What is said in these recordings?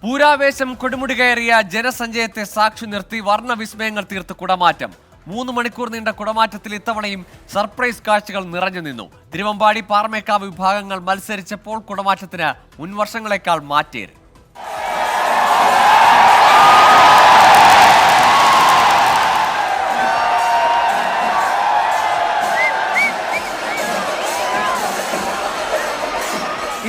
പൂരാവേശം കൊടുമുടി കയറിയ ജനസഞ്ചയത്തെ സാക്ഷി നിർത്തി വർണ്ണവിസ്മയങ്ങൾ തീർത്ത് കുടമാറ്റം. 3 മണിക്കൂർ നീണ്ട കുടമാറ്റത്തിൽ ഇത്തവണയും സർപ്രൈസ് കാഴ്ചകൾ നിറഞ്ഞു നിന്നു. തിരുവമ്പാടി പാറമേക്കാവ് വിഭാഗങ്ങൾ മത്സരിച്ചപ്പോൾ കുടമാറ്റത്തിന് മുൻവർഷങ്ങളെക്കാൾ മാറ്റേറി.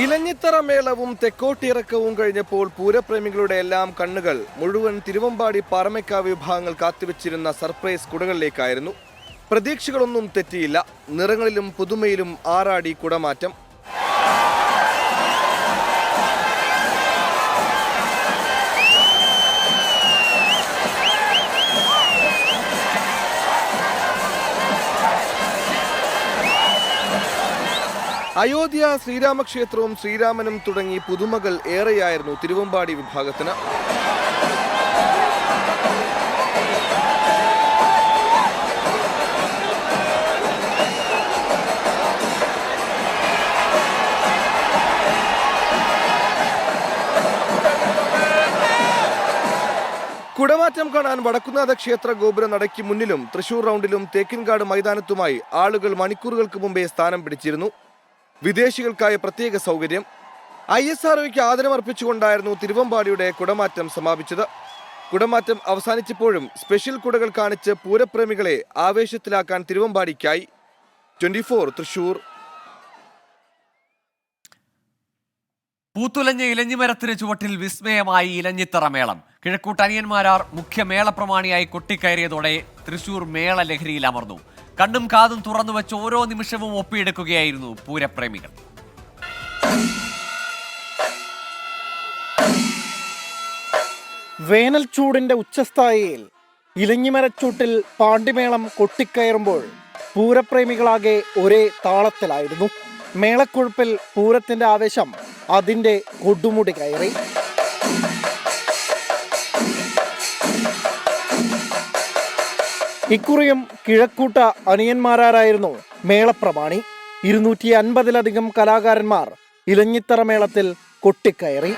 ഇലഞ്ഞിത്തറ മേളവും തെക്കോട്ടിയിറക്കവും കഴിഞ്ഞപ്പോൾ പൂരപ്രേമികളുടെ എല്ലാം കണ്ണുകൾ മുഴുവൻ തിരുവമ്പാടി പാറമേക്കാവ് വിഭാഗങ്ങൾ കാത്തുവച്ചിരുന്ന സർപ്രൈസ് കുടകളിലേക്കായിരുന്നു. പ്രതീക്ഷകളൊന്നും തെറ്റിയില്ല. നിറങ്ങളിലും പുതുമയിലും ആറാടി കുടമാറ്റം. അയോധ്യ ശ്രീരാമക്ഷേത്രവും ശ്രീരാമനും തുടങ്ങി പുതുമകൾ ഏറെയായിരുന്നു തിരുവമ്പാടി വിഭാഗത്തിന്. കുടമാറ്റം കാണാൻ വടക്കുന്നാഥ ക്ഷേത്ര ഗോപുര നടയ്ക്ക് മുന്നിലും തൃശൂർ റൗണ്ടിലും തേക്കിൻകാട് മൈതാനത്തുമായി ആളുകൾ മണിക്കൂറുകൾക്ക് മുമ്പേ സ്ഥാനം പിടിച്ചിരുന്നു. വിദേശികൾക്കായ പ്രത്യേക സൗകര്യം. ISROയ്ക്ക് ആദരമർപ്പിച്ചുകൊണ്ടായിരുന്നു തിരുവമ്പാടിയുടെ കുടമാറ്റം സമാപിച്ചത്. കുടമാറ്റം അവസാനിച്ചപ്പോഴും സ്പെഷ്യൽ കുടകൾ കാണിച്ച് പൂരപ്രേമികളെ ആവേശത്തിലാക്കാൻ തിരുവമ്പാടിക്കായി. 24 തൃശൂർ. പൂത്തുലഞ്ഞ ഇലഞ്ഞിമരത്തിന് ചുവട്ടിൽ വിസ്മയമായി ഇലഞ്ഞിത്തറ മേളം. കിഴക്കൂട്ട് അനിയന്മാരാർ മുഖ്യ മേളപ്രമാണിയായി കൊട്ടിക്കയറിയതോടെ തൃശൂർ മേള ലഹരിയിൽ അമർന്നു. കണ്ണും കാതും തുറന്നു വെച്ച് ഓരോ നിമിഷവും ഒപ്പിയെടുക്കുകയായിരുന്നു പൂരപ്രേമികൾ. വേനൽ ചൂടിന്റെ ഉച്ചസ്ഥായിയിൽ ഇലഞ്ഞിമരച്ചൂട്ടിൽ പാണ്ടിമേളം കൊട്ടിക്കയറുമ്പോൾ പൂരപ്രേമികളാകെ ഒരേ താളത്തിലായിരുന്നു. മേളക്കൊഴുപ്പിൽ പൂരത്തിന്റെ ആവേശം അതിന്റെ കൊടുമുടി കയറി. ഇക്കുറിയും കിഴക്കൂട്ട അനിയന്മാരായിരുന്നു മേളപ്രമാണി. 250-ലധികം കലാകാരന്മാർ ഇലഞ്ഞിത്തറ മേളത്തിൽ കൊട്ടിക്കയറി.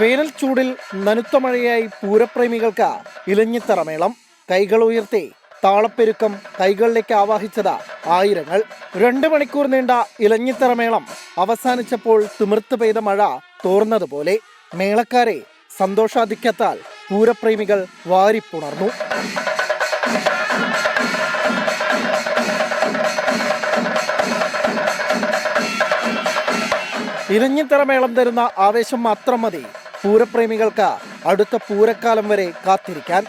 വേനൽ ചൂടിൽ നനുത്ത മഴയായി പൂരപ്രേമികൾക്ക് ഇലഞ്ഞിത്തറ മേളം. കൈകൾ ഉയർത്തി താളപ്പെരുക്കം കൈകളിലേക്ക് ആവാഹിച്ചത് ആയിരങ്ങൾ. 2 മണിക്കൂർ നീണ്ട ഇലഞ്ഞിത്തറ മേളം അവസാനിച്ചപ്പോൾ തിമിർത്ത് പെയ്ത മഴ തോർന്നതുപോലെ മേളക്കാരെ സന്തോഷാധിക്യത്താൽ പൂരപ്രേമികൾ വാരിപ്പുണർന്നു. ഇലഞ്ഞിത്തറ മേളം തരുന്ന ആവേശം മാത്രം മതി പൂരപ്രേമികൾക്ക് അടുത്ത പൂരക്കാലം വരെ കാത്തിരിക്കാൻ.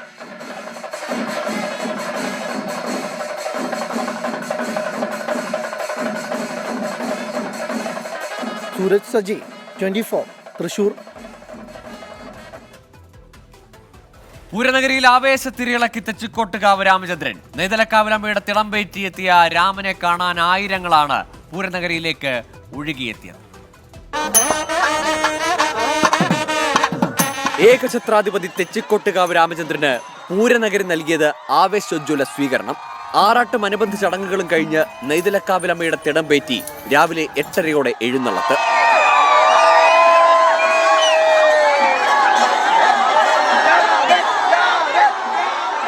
സൂരജ് സജി, 24 തൃശൂർ. പൂരനഗരിയിൽ ആവേശത്തിരിളക്കി തെച്ചിക്കോട്ടുകാവ് രാമചന്ദ്രൻ. നെയ്തലക്കാവിലമ്മയുടെ തിളമ്പേറ്റിയെത്തിയ രാമനെ കാണാൻ ആയിരങ്ങളാണ് പൂരനഗരിയിലേക്ക് ഒഴുകിയെത്തിയത്. ഏകഛത്രാധിപതി തെച്ചിക്കോട്ടുകാവ് രാമചന്ദ്രന് പൂരനഗരി നൽകിയത് ആവേശോജ്വല സ്വീകരണം. ആറാട്ടും അനുബന്ധ ചടങ്ങുകളും കഴിഞ്ഞ് നെയ്തലക്കാവിലമ്മയുടെ തിടമ്പേറ്റി രാവിലെ 8:30 എഴുന്നള്ളത്ത്.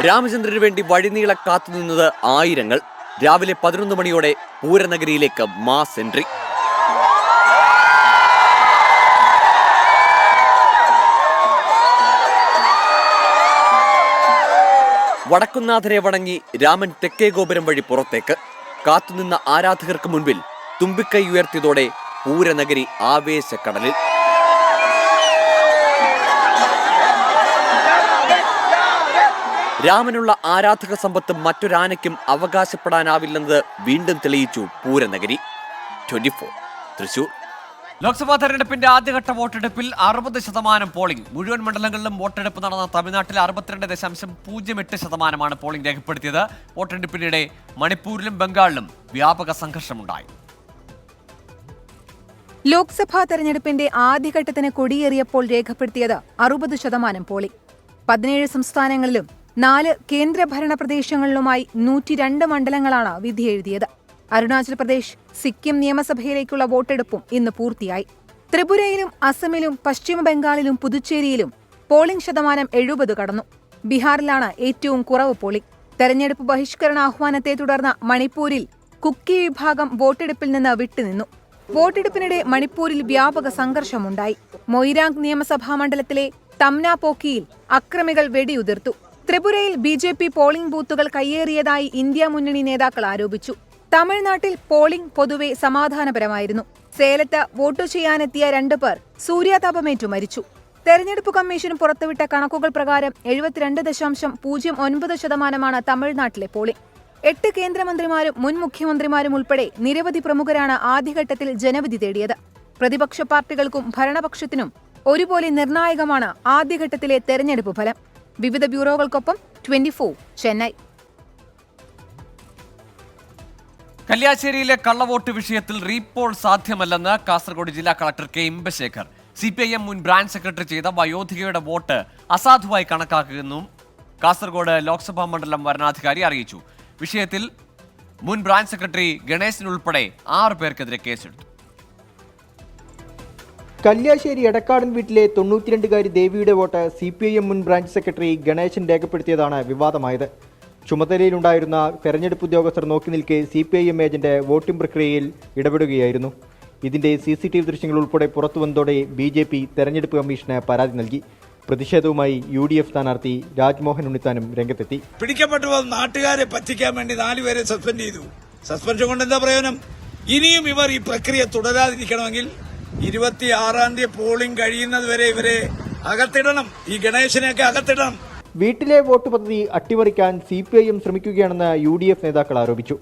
രാമചന്ദ്രന് വേണ്ടി വഴിനീളെ കാത്തുനിന്നത് ആയിരങ്ങൾ. രാവിലെ 11 മണിയോടെ പൂരനഗരിയിലേക്ക് മാസ് എൻട്രി. വടക്കുന്നാഥരെ വണങ്ങി രാമൻ തെക്കേ ഗോപുരം വഴി പുറത്തേക്ക്. കാത്തുനിന്ന ആരാധകർക്ക് മുൻപിൽ തുമ്പിക്കൈ ഉയർത്തിയതോടെ പൂരനഗരി ആവേശക്കടലിൽ. രാമനുള്ള ആരാധക സമ്പത്ത് മറ്റൊരാനയ്ക്കും അവകാശപ്പെടാനാവില്ലെന്നത് വീണ്ടും തെളിയിച്ചു പൂരനഗരി. 24 തൃശൂർ. ലോക്സഭാ തെരഞ്ഞെടുപ്പിന്റെ ആദ്യഘട്ട വോട്ടെടുപ്പിൽ 60% പോളിംഗ്. മുഴുവൻ മണ്ഡലങ്ങളിലും വോട്ടെടുപ്പ് നടന്ന തമിഴ്നാട്ടിൽ 62.08% പോളിംഗ് രേഖപ്പെടുത്തിയത്. വോട്ടെടുപ്പിനിടെ മണിപ്പൂരിലും ബംഗാളിലും വ്യാപക സംഘർഷമുണ്ടായി. ലോക്സഭാ തെരഞ്ഞെടുപ്പിന്റെ ആദ്യഘട്ടത്തിന് കൊടിയേറിയപ്പോൾ രേഖപ്പെടുത്തിയത് 60% പോളിംഗ്. 17 സംസ്ഥാനങ്ങളിലും 4 കേന്ദ്രഭരണ പ്രദേശങ്ങളിലുമായി 102 മണ്ഡലങ്ങളാണ് വിധിയെഴുതിയത്. അരുണാചൽ പ്രദേശ്, സിക്കിം നിയമസഭയിലേക്കുള്ള വോട്ടെടുപ്പും ഇന്ന് പൂർത്തിയായി. ത്രിപുരയിലും അസമിലും പശ്ചിമ ബംഗാളിലും പുതുച്ചേരിയിലും പോളിംഗ് ശതമാനം 70 കടന്നു. ബീഹാറിലാണ് ഏറ്റവും കുറവ് പോളിംഗ്. തെരഞ്ഞെടുപ്പ് ബഹിഷ്കരണ ആഹ്വാനത്തെ തുടർന്ന് മണിപ്പൂരിൽ കുക്കി വിഭാഗം വോട്ടെടുപ്പിൽ നിന്ന് വിട്ടുനിന്നു. വോട്ടെടുപ്പിനിടെ മണിപ്പൂരിൽ വ്യാപക സംഘർഷമുണ്ടായി. മൊയ്രാങ് നിയമസഭാ മണ്ഡലത്തിലെ തംനാപോക്കിയിൽ അക്രമികൾ വെടിയുതിർത്തു. ത്രിപുരയിൽ BJP പോളിംഗ് ബൂത്തുകൾ കയ്യേറിയതായി ഇന്ത്യ മുന്നണി നേതാക്കൾ ആരോപിച്ചു. തമിഴ്നാട്ടിൽ പോളിംഗ് പൊതുവെ സമാധാനപരമായിരുന്നു. സേലത്ത് വോട്ടു ചെയ്യാനെത്തിയ 2 പേർ സൂര്യാതാപമേറ്റു മരിച്ചു. തെരഞ്ഞെടുപ്പ് കമ്മീഷൻ പുറത്തുവിട്ട കണക്കുകൾ പ്രകാരം 72.09% തമിഴ്നാട്ടിലെ പോളിംഗ്. 8 കേന്ദ്രമന്ത്രിമാരും മുൻ മുഖ്യമന്ത്രിമാരും ഉൾപ്പെടെ നിരവധി പ്രമുഖരാണ് ആദ്യഘട്ടത്തിൽ ജനവിധി തേടിയത്. പ്രതിപക്ഷ പാർട്ടികൾക്കും ഭരണപക്ഷത്തിനും ഒരുപോലെ നിർണായകമാണ് ആദ്യഘട്ടത്തിലെ തെരഞ്ഞെടുപ്പ് ഫലം. വിവിധ ബ്യൂറോകൾക്കൊപ്പം 24 ചെന്നൈ. കല്യാശ്ശേരിയിലെ കള്ളവോട്ട് വിഷയത്തിൽ റീപോൾ സാധ്യമല്ലെന്ന് കാസർഗോഡ് ജില്ലാ കളക്ടർ കെ ഇമ്പശേഖർ. CPIM മുൻ ബ്രാഞ്ച് സെക്രട്ടറി ചെയ്ത വയോധികയുടെ വോട്ട് അസാധുവായി കണക്കാക്കുമെന്നും കാസർഗോഡ് ലോക്സഭാ മണ്ഡലം വരണാധികാരി അറിയിച്ചു. വിഷയത്തിൽ മുൻ ബ്രാഞ്ച് സെക്രട്ടറി ഗണേശനുൾപ്പെടെ 6 പേർക്കെതിരെ കേസെടുത്തു. കല്യാശ്ശേരി എടക്കാടൻ വീട്ടിലെ 92കാരി ദേവിയുടെ വോട്ട് CPIM മുൻ ബ്രാഞ്ച് സെക്രട്ടറി ഗണേശൻ രേഖപ്പെടുത്തിയതാണ് വിവാദമായത്. ചുമതലയിലുണ്ടായിരുന്ന തെരഞ്ഞെടുപ്പ് ഉദ്യോഗസ്ഥർ നോക്കി നിൽക്കെ CPIM ഏജന്റ് വോട്ടിംഗ് പ്രക്രിയയിൽ ഇടപെടുകയായിരുന്നു. ഇതിന്റെ CCTV ദൃശ്യങ്ങൾ ഉൾപ്പെടെ പുറത്തുവന്നതോടെ BJP തെരഞ്ഞെടുപ്പ് കമ്മീഷന് പരാതി നൽകി. പ്രതിഷേധവുമായി UDF സ്ഥാനാർത്ഥി രാജ്മോഹൻ ഉണ്ണിത്താനും രംഗത്തെത്തി. പിടിക്കപ്പെട്ടു നാട്ടുകാരെ പറ്റിക്കാൻ വേണ്ടി 4 പേരെ സസ്പെൻഡ് ചെയ്തു. സസ്പെൻഷൻ കൊണ്ട് എന്താ പ്രയോജനം? ഇനിയും ഇവർ ഈ പ്രക്രിയ തുടരാതിരിക്കണമെങ്കിൽ 26-ാം തീയതി പോളിംഗ് കഴിയുന്നത് വരെ ഇവരെ അകത്തിടണം. ഈ ഗണേശനെയൊക്കെ അകത്തിടണം. വീട്ടിലെ വോട്ട് പദ്ധതി അട്ടിമറിക്കാൻ CPIM ശ്രമിക്കുകയാണെന്ന് UDF നേതാക്കൾ ആരോപിച്ചു.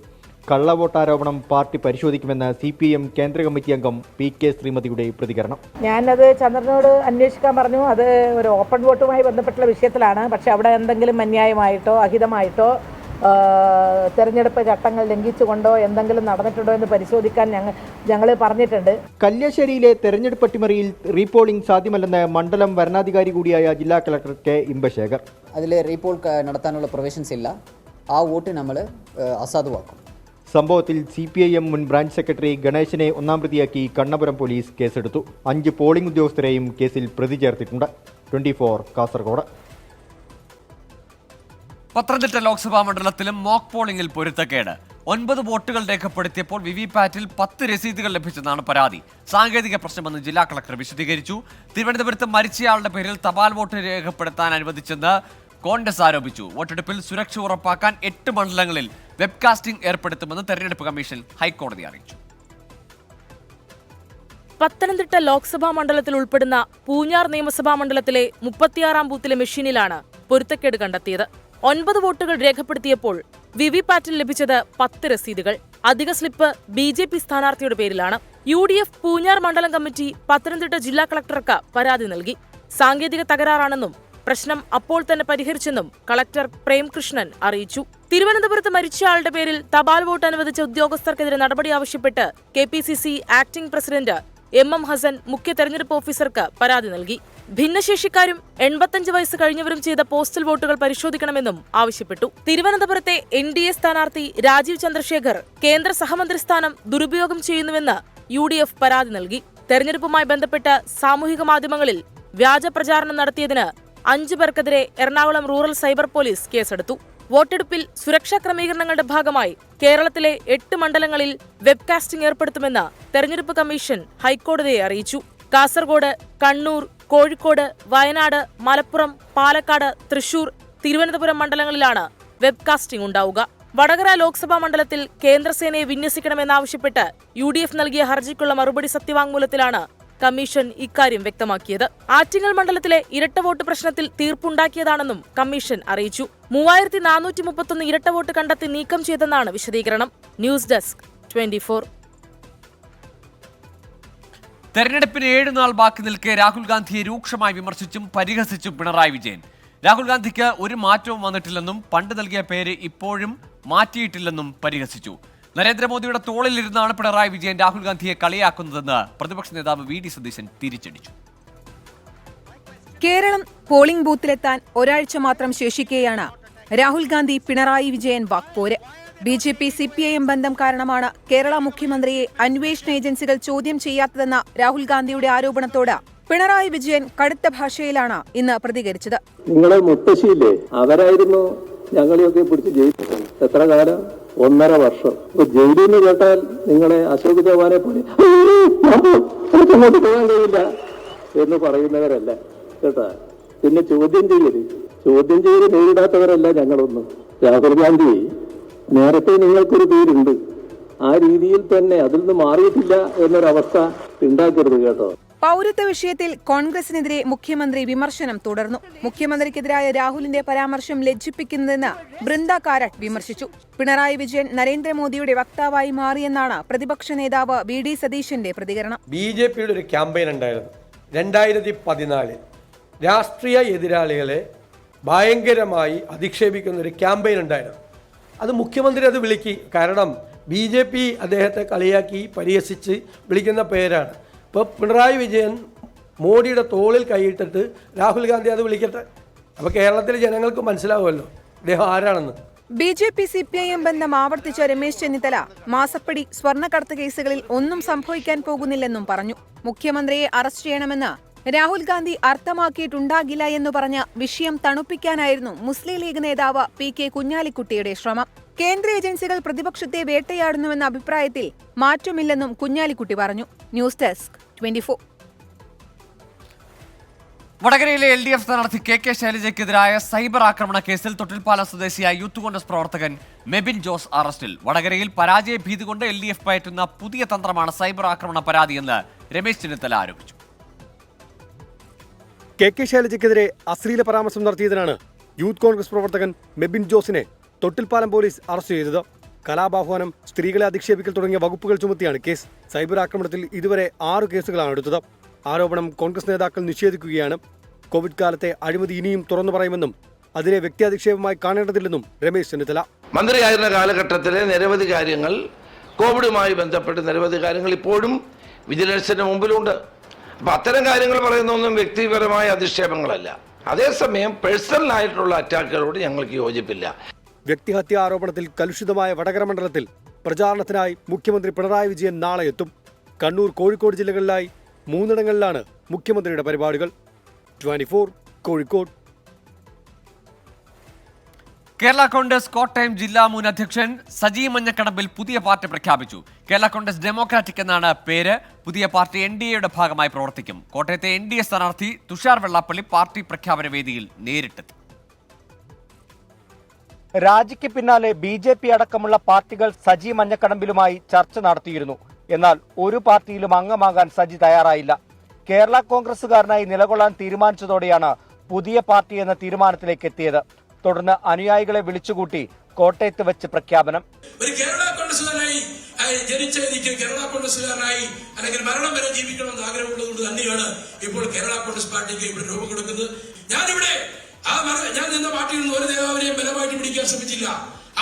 കള്ളവോട്ടാരോപണം പാർട്ടി പരിശോധിക്കുമെന്ന് CPIM കേന്ദ്ര കമ്മിറ്റി അംഗം PK ശ്രീമതിയുടെ പ്രതികരണം. ഞാനത് ചന്ദ്രനോട് അന്വേഷിക്കാൻ പറഞ്ഞു. അത് ഒരു ഓപ്പൺ വോട്ടുമായി ബന്ധപ്പെട്ടുള്ള വിഷയത്തിലാണ്. പക്ഷെ അവിടെ എന്തെങ്കിലും അന്യായമായിട്ടോ അഹിതമായിട്ടോ തെരഞ്ഞെടുപ്പ് ചട്ടങ്ങൾ ലംഘിച്ചുകൊണ്ടോ എന്തെങ്കിലും നടന്നിട്ടുണ്ടോ എന്ന് പരിശോധിക്കാൻ ഞങ്ങൾ പറഞ്ഞിട്ടുണ്ട്. കല്യാശ്ശേരിയിലെ തെരഞ്ഞെടുപ്പ് അട്ടിമറിയിൽ റീപോളിംഗ് സാധ്യമല്ലെന്ന് മണ്ഡലം വരണാധികാരി കൂടിയായ ജില്ലാ കളക്ടർ കെ ഇമ്പശേഖർ. അതിൽ റീപോൾ നടത്താനുള്ള പ്രൊവിഷൻസ് ഇല്ല. ആ വോട്ട് നമ്മൾ അസാധുവാക്കും. സംഭവത്തിൽ CPIM മുൻ ബ്രാഞ്ച് സെക്രട്ടറി ഗണേശനെ 1-ാം പ്രതിയാക്കി കണ്ണപുരം പോലീസ് കേസെടുത്തു. 5 പോളിംഗ് ഉദ്യോഗസ്ഥരെയും കേസിൽ പ്രതി ചേർത്തിട്ടുണ്ട്. 24 കാസർഗോഡ്. പത്തനംതിട്ട ലോക്സഭാ മണ്ഡലത്തിലും മോക്ക് പോളിംഗിൽ പൊരുത്തക്കേട്. 9 വോട്ടുകൾ രേഖപ്പെടുത്തിയപ്പോൾ VVPATൽ 10 രസീതുകൾ ലഭിച്ചെന്നാണ് പരാതി. സാങ്കേതിക പ്രശ്നമെന്ന് ജില്ലാ കളക്ടർ വിശദീകരിച്ചു. തിരുവനന്തപുരത്ത് മരിച്ചയാളുടെ പേരിൽ തപാൽ വോട്ട് രേഖപ്പെടുത്താൻ അനുവദിച്ചെന്ന് കോൺഗ്രസ് ആരോപിച്ചു. വോട്ടെടുപ്പിൽ സുരക്ഷ ഉറപ്പാക്കാൻ 8 മണ്ഡലങ്ങളിൽ വെബ്കാസ്റ്റിംഗ് ഏർപ്പെടുത്തുമെന്ന് തെരഞ്ഞെടുപ്പ് കമ്മീഷൻ ഹൈക്കോടതി അറിയിച്ചു. പത്തനംതിട്ട ലോക്സഭാ മണ്ഡലത്തിൽ ഉൾപ്പെടുന്ന പൂഞ്ഞാർ നിയമസഭാ മണ്ഡലത്തിലെ 36-ാം ബൂത്തിലെ മെഷീനിലാണ് പൊരുത്തക്കേട് കണ്ടെത്തിയത്. 9 വോട്ടുകൾ രേഖപ്പെടുത്തിയപ്പോൾ VVPATൽ ലഭിച്ചത് 10 രസീതുകൾ. അധിക സ്ലിപ്പ് BJP സ്ഥാനാർത്ഥിയുടെ പേരിലാണ്. UDF പൂഞ്ഞാർ മണ്ഡലം കമ്മിറ്റി പത്തനംതിട്ട ജില്ലാ കളക്ടർക്ക് പരാതി നൽകി. സാങ്കേതിക തകരാറാണെന്നും പ്രശ്നം അപ്പോൾ തന്നെ പരിഹരിച്ചെന്നും കളക്ടർ പ്രേംകൃഷ്ണൻ അറിയിച്ചു. തിരുവനന്തപുരത്ത് മരിച്ചയാളുടെ പേരിൽ തപാൽ വോട്ട് അനുവദിച്ച ഉദ്യോഗസ്ഥർക്കെതിരെ നടപടി ആവശ്യപ്പെട്ട് KPCC acting president MM Hassan മുഖ്യ തെരഞ്ഞെടുപ്പ് ഓഫീസർക്ക് പരാതി നൽകി. ഭിന്നശേഷിക്കാരും 85 വയസ്സ് കഴിഞ്ഞവരും ചെയ്ത പോസ്റ്റൽ വോട്ടുകൾ പരിശോധിക്കണമെന്നും ആവശ്യപ്പെട്ടു. തിരുവനന്തപുരത്തെ NDA സ്ഥാനാർത്ഥി രാജീവ് ചന്ദ്രശേഖർ കേന്ദ്ര സഹമന്ത്രി സ്ഥാനം ദുരുപയോഗം ചെയ്യുന്നുവെന്ന് UDF പരാതി നൽകി. തെരഞ്ഞെടുപ്പുമായി ബന്ധപ്പെട്ട് സാമൂഹിക മാധ്യമങ്ങളിൽ വ്യാജ പ്രചാരണം നടത്തിയതിന് 5 പേർക്കെതിരെ എറണാകുളം റൂറൽ സൈബർ പോലീസ് കേസെടുത്തു. വോട്ടെടുപ്പിൽ സുരക്ഷാ ക്രമീകരണങ്ങളുടെ ഭാഗമായി കേരളത്തിലെ 8 മണ്ഡലങ്ങളിൽ വെബ്കാസ്റ്റിംഗ് ഏർപ്പെടുത്തുമെന്ന് തെരഞ്ഞെടുപ്പ് കമ്മീഷൻ ഹൈക്കോടതിയെ അറിയിച്ചു. കാസർഗോഡ്, കണ്ണൂർ, കോഴിക്കോട്, വയനാട്, മലപ്പുറം, പാലക്കാട്, തൃശൂർ, തിരുവനന്തപുരം മണ്ഡലങ്ങളിലാണ് വെബ്കാസ്റ്റിംഗ് ഉണ്ടാവുക. വടകര ലോക്സഭാ മണ്ഡലത്തിൽ കേന്ദ്രസേനയെ വിന്യസിക്കണമെന്നാവശ്യപ്പെട്ട് UDF നൽകിയ ഹർജിക്കുള്ള മറുപടി സത്യവാങ്മൂലത്തിലാണ് കമ്മീഷൻ ഇക്കാര്യം വ്യക്തമാക്കിയത്. ആറ്റിങ്ങൽ മണ്ഡലത്തിലെ ഇരട്ട വോട്ട് പ്രശ്നത്തിൽ തീർപ്പുണ്ടാക്കിയതാണെന്നും കമ്മീഷൻ അറിയിച്ചു. 3431 ഇരട്ട വോട്ട് കണ്ടെത്തി നീക്കം ചെയ്തെന്നാണ് വിശദീകരണം. News desk 24. തെരഞ്ഞെടുപ്പിന് 7 നാൾ ബാക്കി നിൽക്കെ രാഹുൽ ഗാന്ധിയെ രൂക്ഷമായി വിമർശിച്ചും പരിഹസിച്ചും പിണറായി വിജയൻ. രാഹുൽ ഗാന്ധിക്ക് ഒരു മാറ്റവും വന്നിട്ടില്ലെന്നും പണ്ട് നൽകിയ പേര് ഇപ്പോഴും മാറ്റിയിട്ടില്ലെന്നും പരിഹസിച്ചു. നരേന്ദ്രമോദിയുടെ തോളിലിരുന്നാണ് പിണറായി വിജയൻ രാഹുൽ ഗാന്ധിയെ കളിയാക്കുന്നതെന്ന് പ്രതിപക്ഷ നേതാവ് VD സതീശൻ തിരിച്ചടിച്ചു. കേരളം പോളിംഗ് ബൂത്തിലെത്താൻ ഒരാഴ്ച മാത്രം ശേഷിക്കെയാണ് രാഹുൽ ഗാന്ധി പിണറായി വിജയൻ വാക്പോര്. BJP CPIM ബന്ധം കാരണമാണ് കേരള മുഖ്യമന്ത്രിയെ അന്വേഷണ ഏജൻസികൾ ചോദ്യം ചെയ്യാത്തതെന്ന രാഹുൽ ഗാന്ധിയുടെ ആരോപണത്തോട് പിണറായി വിജയൻ കടുത്ത ഭാഷയിലാണ് ഇന്ന് പ്രതികരിച്ചത്. നിങ്ങളെ മുത്തശ്ശിയില്ലേ, അവരായിരുന്നു ഞങ്ങളെയൊക്കെ പിടിച്ച് ജയിച്ചത്. എത്ര കാലം? 1.5 വർഷം. ഇപ്പൊ ജയിലിൽ നിന്ന് കേട്ടാൽ നിങ്ങളെ അശോക് ചവാനെ പോലെ അങ്ങോട്ട് പോകാൻ കഴിയില്ല എന്ന് പറയുന്നവരല്ല കേട്ടാ. പിന്നെ ചോദ്യം ചെയ്യൽ നേരിടാത്തവരല്ല ഞങ്ങളൊന്നും. രാഹുൽ ഗാന്ധി, നേരത്തെ നിങ്ങൾക്കൊരു പേരുണ്ട്, ആ രീതിയിൽ തന്നെ അതിൽ നിന്ന് മാറിയിട്ടില്ല എന്നൊരവസ്ഥ ഉണ്ടാക്കരുത് കേട്ടോ. പൗരത്വ വിഷയത്തിൽ കോൺഗ്രസിനെതിരെ മുഖ്യമന്ത്രി വിമർശനം തുടർന്നു. മുഖ്യമന്ത്രിക്കെതിരായ രാഹുലിന്റെ പരാമർശം ലജ്ജിപ്പിക്കുന്നതെന്ന് ബൃന്ദ കാരട്ട് വിമർശിച്ചു. പിണറായി വിജയൻ നരേന്ദ്രമോദിയുടെ വക്താവായി മാറിയെന്നാണ് പ്രതിപക്ഷ നേതാവ് VD സതീശന്റെ പ്രതികരണം. BJPയുടെ ഒരു ക്യാമ്പയിൻ ഉണ്ടായിരുന്നു 2014. രാഷ്ട്രീയ എതിരാളികളെ ഭയങ്കരമായി അധിക്ഷേപിക്കുന്ന ഒരു ക്യാമ്പയിൻ ഉണ്ടായിരുന്നു. അത് മുഖ്യമന്ത്രി അത് വിളിക്കി. കാരണം BJP അദ്ദേഹത്തെ കളിയാക്കി പരിഹസിച്ച് വിളിക്കുന്ന പേരാണ്. ഇപ്പോൾ പിണറായി വിജയൻ മോഡിയുടെ തോളിൽ കൈയിട്ടിട്ട് രാഹുൽ ഗാന്ധി അത് വിളിക്കട്ടെ. അപ്പോൾ കേരളത്തിലെ ജനങ്ങൾക്ക് മനസ്സിലാവുമല്ലോ അദ്ദേഹം ആരാണെന്ന്. BJP CPIM ബന്ധം ആവർത്തിച്ച രമേശ് ചെന്നിത്തല മാസപ്പടി സ്വർണ്ണക്കടത്ത് കേസുകളിൽ ഒന്നും സംഭവിക്കാൻ പോകുന്നില്ലെന്നും പറഞ്ഞു. മുഖ്യമന്ത്രിയെ അറസ്റ്റ് ചെയ്യണമെന്ന് രാഹുൽ ഗാന്ധി അർത്ഥമാക്കിയിട്ടുണ്ടാകില്ല എന്ന് പറഞ്ഞ് വിഷയം തണുപ്പിക്കാനായിരുന്നു മുസ്ലിം ലീഗ് നേതാവ് PK കുഞ്ഞാലിക്കുട്ടിയുടെ ശ്രമം. കേന്ദ്ര ഏജൻസികൾ പ്രതിപക്ഷത്തെ വേട്ടയാടുന്നുവെന്ന അഭിപ്രായത്തിൽ മാറ്റമില്ലെന്നും കുഞ്ഞാലിക്കുട്ടി പറഞ്ഞു. News desk 24. വടകരയിലെ LDF സ്ഥാനാർത്ഥി KK ശൈലജയ്ക്കെതിരായ സൈബർ ആക്രമണ കേസിൽ തൊട്ടിൽപ്പാലം സ്വദേശിയായ യൂത്ത് കോൺഗ്രസ് പ്രവർത്തകൻ മെബിൻ ജോസ് അറസ്റ്റിൽ. വടകരയിൽ പരാജയ ഭീതി കൊണ്ട് LDF പയറ്റുന്ന പുതിയ തന്ത്രമാണ് സൈബർ ആക്രമണ പരാതിയെന്ന് രമേശ് ചെന്നിത്തല ആരോപിച്ചു. KK ശൈലജയ്ക്കെതിരെ അശ്ലീല പരാമർശം നടത്തിയതിനാണ് യൂത്ത് കോൺഗ്രസ് പ്രവർത്തകൻ മെബിൻ ജോസിനെ തൊട്ടിൽപ്പാലം പോലീസ് അറസ്റ്റ് ചെയ്തത്. കലാപാഹ്വാനം, സ്ത്രീകളെ അധിക്ഷേപിക്കൽ തുടങ്ങിയ വകുപ്പുകൾ ചുമത്തിയാണ് കേസ്. സൈബർ ആക്രമണത്തിൽ ഇതുവരെ 6 കേസുകളാണ് എടുത്തത്. ആരോപണം കോൺഗ്രസ് നേതാക്കൾ നിഷേധിക്കുകയാണ്. കോവിഡ് കാലത്തെ അഴിമതി ഇനിയും തുറന്നു പറയുമെന്നും അതിനെ വ്യക്തിയധിക്ഷേപമായി കാണേണ്ടതില്ലെന്നും രമേശ് ചെന്നിത്തല. മന്ത്രിയായിരുന്ന കാലഘട്ടത്തിലെ നിരവധി കാര്യങ്ങൾ, കോവിഡുമായി ബന്ധപ്പെട്ട് നിരവധി കാര്യങ്ങൾ ഇപ്പോഴും വിജിലൻസിന് മുമ്പിലുണ്ട്. അപ്പം അത്തരം കാര്യങ്ങൾ പറയുന്നൊന്നും വ്യക്തിപരമായ അധിക്ഷേപങ്ങളല്ല. അതേസമയം പേഴ്സണലായിട്ടുള്ള അറ്റാക്കുകളോട് ഞങ്ങൾക്ക് യോജിപ്പില്ല. വ്യക്തിഹത്യ ആരോപണത്തിൽ കലുഷിതമായ വടകര മണ്ഡലത്തിൽ പ്രചാരണത്തിനായി മുഖ്യമന്ത്രി പിണറായി വിജയൻ നാളെ എത്തും. കണ്ണൂർ, കോഴിക്കോട് ജില്ലകളിലായി 3 മുഖ്യമന്ത്രിയുടെ പരിപാടികൾ. 24 കോഴിക്കോട്. കേരള കോൺഗ്രസ് കോട്ടയം ജില്ലാ മുൻ അധ്യക്ഷൻ സജി മഞ്ഞക്കടമ്പിൽ പുതിയ പാർട്ടി പ്രഖ്യാപിച്ചു. കേരള കോൺഗ്രസ് ഡെമോക്രാറ്റിക് എന്നാണ് പേര്. പുതിയ പാർട്ടി NDAയുടെ ഭാഗമായി പ്രവർത്തിക്കും. കോട്ടയത്തെ NDA സ്ഥാനാർത്ഥി തുഷാർ വെള്ളാപ്പള്ളി പാർട്ടി പ്രഖ്യാപന വേദിയിൽ നേരിട്ടെത്തി. രാജിക്ക് പിന്നാലെ BJP അടക്കമുള്ള പാർട്ടികൾ സജി മഞ്ഞക്കടമ്പിലുമായി ചർച്ച നടത്തിയിരുന്നു. എന്നാൽ ഒരു പാർട്ടിയിലും അംഗമാകാൻ സജി തയ്യാറായില്ല. കേരള കോൺഗ്രസുകാരനായി നിലകൊള്ളാൻ തീരുമാനിച്ചതോടെയാണ് പുതിയ പാർട്ടി എന്ന തീരുമാനത്തിലേക്ക് എത്തിയത്. തുടർന്ന് അനുയായികളെ വിളിച്ചുകൂട്ടി കോട്ടയത്ത് വെച്ച് പ്രഖ്യാപനം. ഒരു കേരള കോൺഗ്രസുകാരനായി ജനിച്ച എനിക്ക് കേരള കോൺഗ്രസുകാരനായി അല്ലെങ്കിൽ മരണം വരെ ജീവിക്കണമെന്ന് ആഗ്രഹമുള്ളതുകൊണ്ട് തന്നെയാണ് ഇപ്പോൾ കേരള കോൺഗ്രസ് പാർട്ടിക്ക് ഇവിടെ രൂപം കൊടുക്കുന്നത്. ഞാനിവിടെ ഞാൻ നിന്ന പാർട്ടിയിൽ നിന്ന് ഒരു നേതാവിനെയും ബലമായിട്ട് പിടിക്കാൻ ശ്രമിച്ചില്ല,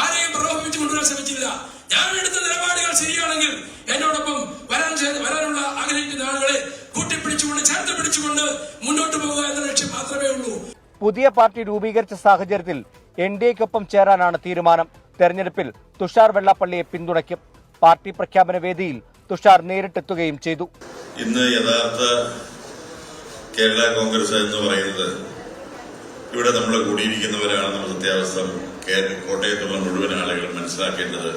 ആരെയും പ്രലോഭിപ്പിച്ചു കൊണ്ടുവരാൻ ശ്രമിച്ചില്ല. ഞാൻ എടുത്ത നിലപാടുകൾ ശരിയാണെങ്കിൽ എന്നോടൊപ്പം വരാനുള്ള ആഗ്രഹിക്കുന്ന ആളുകളെ കൂട്ടിപ്പിടിച്ചുകൊണ്ട് ചേർത്ത് പിടിച്ചുകൊണ്ട് മുന്നോട്ട് പോകുക എന്ന ലക്ഷ്യം മാത്രമേ ഉള്ളൂ. പുതിയ പാർട്ടി രൂപീകരിച്ച സാഹചര്യത്തിൽ NDAയ്ക്കൊപ്പം ചേരാനാണ് തീരുമാനം. തെരഞ്ഞെടുപ്പിൽ തുഷാർ വെള്ളാപ്പള്ളിയെ പിന്തുണയ്ക്കും. പാർട്ടി പ്രഖ്യാപന വേദിയിൽ തുഷാർ നേരിട്ടെത്തുകയും ചെയ്തു. ഇന്ന് യഥാർത്ഥ കേരള കോൺഗ്രസ് എന്ന് പറയുന്നത് ഇവിടെ നമ്മൾ കൂടിയിരിക്കുന്നവരാണെന്നുള്ള സത്യാവസ്ഥ കോട്ടയത്തുള്ള മുഴുവൻ ആളുകൾ മനസ്സിലാക്കേണ്ടത്